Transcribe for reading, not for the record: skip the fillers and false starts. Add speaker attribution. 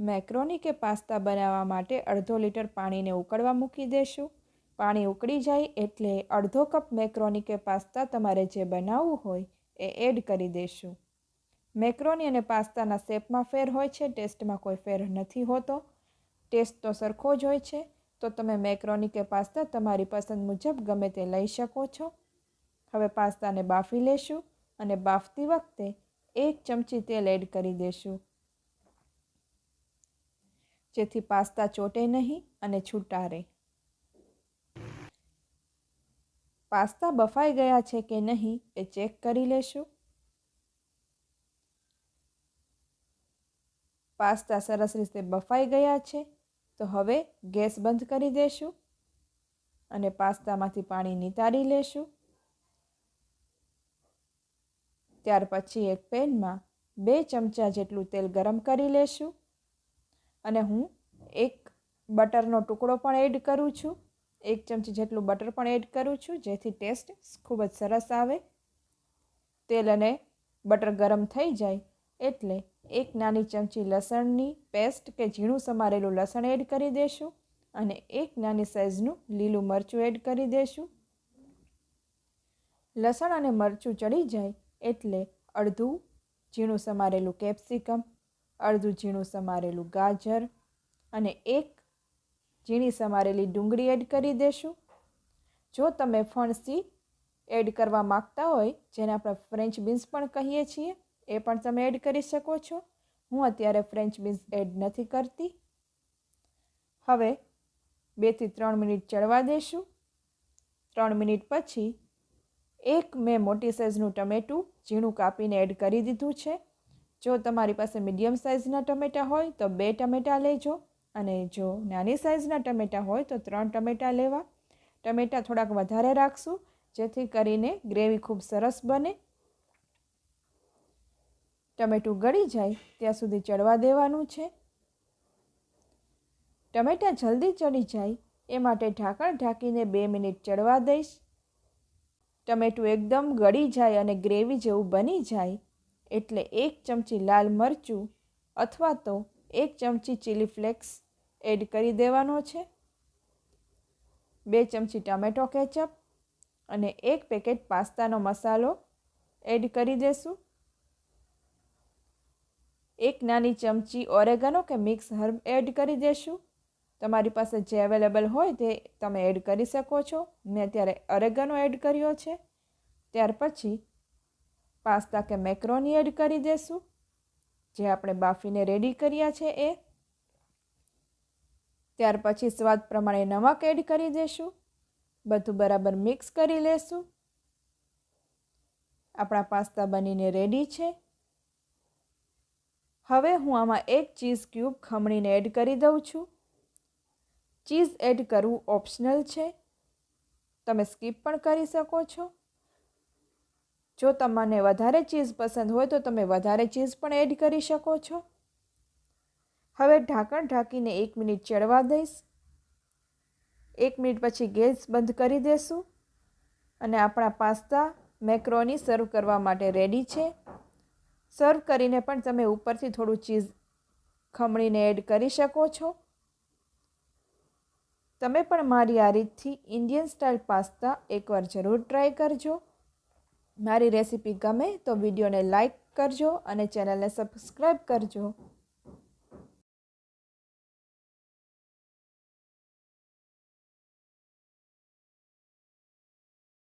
Speaker 1: Macaroni કે pasta બનાવવા માટે અડધો લીટર પાણીને ઉકળવા મૂકી દેશું। પાણી ઉકળી જાય એટલે અડધો કપ મેક્રોની કે પાસ્તા તમારે જે બનાવવું હોય એ એડ કરી દેશું। મેક્રોની અને પાસ્તાના શેપમાં ફેર હોય છે, ટેસ્ટમાં કોઈ ફેર નથી હોતો। ટેસ્ટ તો સરખો જ હોય છે, તો તમે મેક્રોની કે પાસ્તા તમારી પસંદ મુજબ ગમે તે લઈ શકો છો। હવે પાસ્તાને બાફી લેશું અને બાફતી વખતે 1 ચમચી તેલ એડ કરી દેશું, જેથી પાસ્તા ચોટે નહીં અને છૂટા રહે। પાસ્તા બફાઈ ગયા છે કે નહીં એ ચેક કરી લેશું। પાસ્તા સરસ રીતે બફાઈ ગયા છે, તો હવે ગેસ બંધ કરી દેશું અને પાસ્તામાંથી પાણી નિતારી લેશું। ત્યાર પછી એક પેનમાં 2 ચમચા જેટલું તેલ ગરમ કરી લેશું અને હું એક બટરનો ટુકડો પણ એડ કરું છું। 1 ચમચી જેટલું બટર પણ એડ કરું છું, જેથી ટેસ્ટ ખૂબ જ સરસ આવે। તેલ અને બટર ગરમ થઈ જાય એટલે 1 નાની ચમચી લસણની પેસ્ટ કે ઝીણું સમારેલું લસણ એડ કરી દેશું અને 1 નાની સાઇઝનું લીલું મરચું એડ કરી દેશું। લસણ અને મરચું ચડી જાય એટલે અડધું ઝીણું સમારેલું કેપ્સિકમ, અડધું ઝીણું સમારેલું ગાજર અને 1 ઝીણી સમારેલી ડુંગળી એડ કરી દેશું। જો તમે ફણસી એડ કરવા માગતા હોય, જેને આપણે ફ્રેન્ચ બીન્સ પણ કહીએ છીએ, એ પણ તમે એડ કરી શકો છો। હું અત્યારે ફ્રેન્ચ બીન્સ એડ નથી કરતી। હવે 2 થી 3 મિનિટ ચડવા દેશું। 3 મિનિટ પછી મેં મોટી સાઇઝનું ટમેટું ઝીણું કાપીને એડ કરી દીધું છે। જો તમારી પાસે મીડિયમ સાઇઝના ટમેટાં હોય તો 2 ટમેટાં લેજો અને જો નાની સાઇઝના ટમેટાં હોય તો 3 ટમેટાં લેવા। ટમેટાં થોડાક વધારે રાખશું, જેથી કરીને ગ્રેવી ખૂબ સરસ બને। ટમેટું ગળી જાય ત્યાં સુધી ચડવા દેવાનું છે। ટમેટાં જલ્દી ચડી જાય એ માટે ઢાંકણ ઢાંકીને 2 મિનિટ ચડવા દઈશ। ટમેટું એકદમ ગળી જાય અને ગ્રેવી જેવું બની જાય એટલે 1 ચમચી લાલ મરચું અથવા તો 1 ચમચી ચીલી ફ્લેક્સ એડ કરી દેવાનો છે। 2 ચમચી ટમેટો કેચઅપ અને 1 પેકેટ પાસ્તાનો મસાલો એડ કરી દેશું। 1 નાની ચમચી ઓરેગાનો કે મિક્સ હર્બ એડ કરી દેશું। તમારી પાસે જે અવેલેબલ હોય તે તમે એડ કરી શકો છો। મેં અત્યારે ઓરેગાનો એડ કર્યો છે। ત્યાર પછી પાસ્તા કે મેક્રોની એડ કરી દેશું, જે આપણે બાફીને રેડી કર્યા છે એ। ત્યાર પછી સ્વાદ પ્રમાણે નમક એડ કરી દેશું। બધું બરાબર મિક્સ કરી લેશું। આપણા પાસ્તા બનીને રેડી છે। હવે હું આમાં 1 ચીઝ ક્યુબ ખમણીને એડ કરી દઉં છું। ચીઝ એડ કરવું ઓપ્શનલ છે, તમે સ્કીપ પણ કરી શકો છો। જો તમને વધારે ચીઝ પસંદ હોય તો તમે વધારે ચીઝ પણ એડ કરી શકો છો। હવે ઢાંકણ ઢાંકીને 1 મિનિટ ચડવા દઈશ। 1 મિનિટ પછી ગેસ બંધ કરી દેશું અને આપણા પાસ્તા મેક્રોની સર્વ કરવા માટે રેડી છે। સર્વ કરીને પણ તમે ઉપરથી થોડું ચીઝ ખમણીને એડ કરી શકો છો। તમે પણ મારી આ રીતથી ઇન્ડિયન સ્ટાઇલ પાસ્તા એકવાર જરૂર ટ્રાય કરજો। મારી રેસીપી ગમે તો વિડીયોને લાઈક કરજો અને ચેનલને સબસ્ક્રાઈબ કરજો।